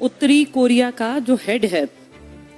उत्तरी कोरिया का जो हेड है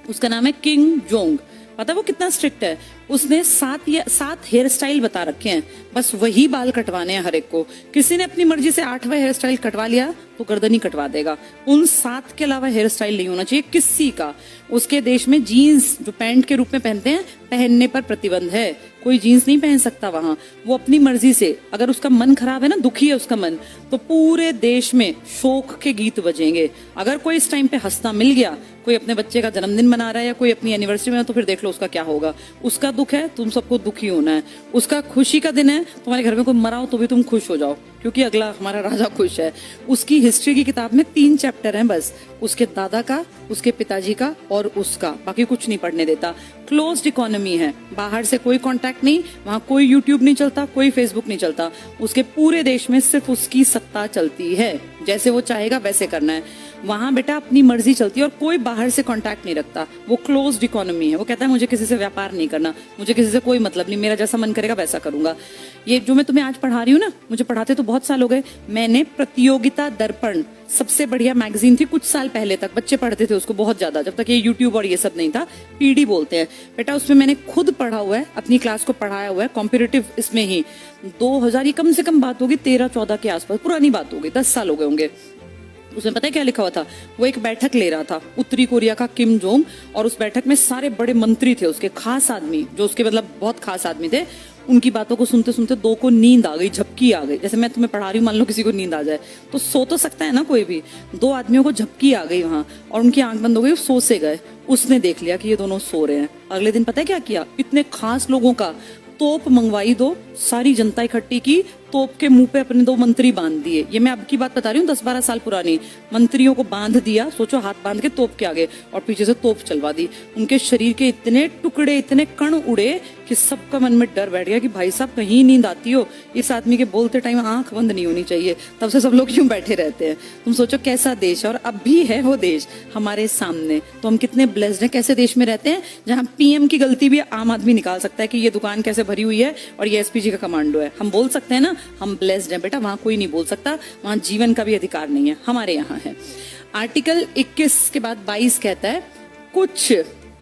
उसका नाम है किम जोंग। पता है वो कितना स्ट्रिक्ट है? उसने 7 हेयर स्टाइल बता रखे हैं, बस वही बाल कटवाने हैं हर एक को। किसी ने अपनी मर्जी से 8वां हेयर स्टाइल कटवा लिया तो गर्दन ही कटवा देगा। उन 7 के अलावा हेयर स्टाइल नहीं होना चाहिए किसी का। उसके देश में जीन्स जो पैंट के रूप में पहनते हैं, पहनने पर प्रतिबंध है। कोई जीन्स नहीं पहन सकता वहां। वो अपनी मर्जी से, अगर उसका मन खराब है ना, दुखी है उसका मन, तो पूरे देश में शोक के गीत बजेंगे। अगर कोई इस टाइम पे हंसता मिल गया, कोई अपने बच्चे का जन्मदिन मना रहा है या कोई अपनी एनिवर्सरी में, तो फिर देख लो उसका क्या होगा। उसका दुख है, तुम सबको दुखी होना है। उसका खुशी का दिन है, तुम्हारे घर में कोई मरा हो तो भी तुम खुश हो जाओ, क्योंकि अगला हमारा राजा खुश है। उसकी हिस्ट्री की किताब में 3 चैप्टर हैं बस, उसके दादा का, उसके पिताजी का और उसका, बाकी कुछ नहीं पढ़ने देता। क्लोज्ड इकोनॉमी है, बाहर से कोई कांटेक्ट नहीं, वहां कोई यूट्यूब नहीं चलता, कोई फेसबुक नहीं चलता। उसके पूरे देश में सिर्फ उसकी सत्ता चलती है, जैसे वो चाहेगा वैसे करना है। वहां बेटा अपनी मर्जी चलती है और कोई बाहर से कांटेक्ट नहीं रखता। वो क्लोज्ड इकोनॉमी है। वो कहता है मुझे किसी से व्यापार नहीं करना, मुझे किसी से कोई मतलब नहीं, मेरा जैसा मन करेगा वैसा करूंगा। ये जो मैं तुम्हें आज पढ़ा रही हूँ ना, मुझे पढ़ाते तो बहुत साल हो गए। मैंने प्रतियोगिता दर्पण, सबसे बढ़िया मैगजीन थी, कुछ साल पहले तक बच्चे पढ़ते थे उसको बहुत ज्यादा, जब तक ये यूट्यूब और ये सब नहीं था। पीडी बोलते हैं बेटा, उसमें मैंने खुद पढ़ा हुआ है, अपनी क्लास को पढ़ाया हुआ है, कॉम्पिटिटिव इसमें ही। 2000, ये कम से कम बात होगी 13-14 के आसपास, पुरानी बात होगी, 10 साल हो गए होंगे। उसमें पता है क्या लिखा हुआ था? वो एक बैठक ले रहा था, उत्तरी कोरिया का किम जोंग, और उस बैठक में सारे बड़े मंत्री थे, उसके खास आदमी, जो उसके मतलब बहुत खास आदमी थे। उनकी बातों को सुनते सुनते 2 को नींद आ गई, झपकी आ गई। जैसे मैं तुम्हें पढ़ा रही हूँ, मान लो किसी को नींद आ जाए तो सो तो सकता है ना कोई भी। 2 आदमियों को झपकी आ गई वहां और उनकी आंख बंद हो गई, सो से गए। उसने देख लिया कि ये दोनों सो रहे हैं। अगले दिन पता है क्या किया? इतने खास लोगों का तोप मंगवाई, 2 सारी जनता इकट्ठी की, तोप के मुंह पे अपने 2 मंत्री बांध दिए। ये मैं अब की बात बता रही हूँ, 10-12 साल पुरानी। मंत्रियों को बांध दिया, सोचो, हाथ बांध के तोप के आगे, और पीछे से तोप चलवा दी। उनके शरीर के इतने टुकड़े, इतने कण उड़े कि सबका मन में डर बैठ गया कि भाई साहब कहीं नींद आती हो, इस आदमी के बोलते टाइम आंख बंद नहीं होनी चाहिए। तब से सब लोग यूं बैठे रहते हैं। तुम सोचो कैसा देश है, और अब भी है वो देश हमारे सामने। तो हम कितने ब्लेस्ड हैं, कैसे देश में रहते हैं जहाँ पीएम की गलती भी आम आदमी निकाल सकता है कि ये दुकान कैसे भरी हुई है और ये एसपीजी का कमांडो है। हम बोल सकते हैं ना, हम ब्लेस्ड हैं बेटा। वहां कोई नहीं बोल सकता, वहां जीवन का भी अधिकार नहीं है, हमारे यहाँ है। आर्टिकल 21 के बाद 22 कहता है, कुछ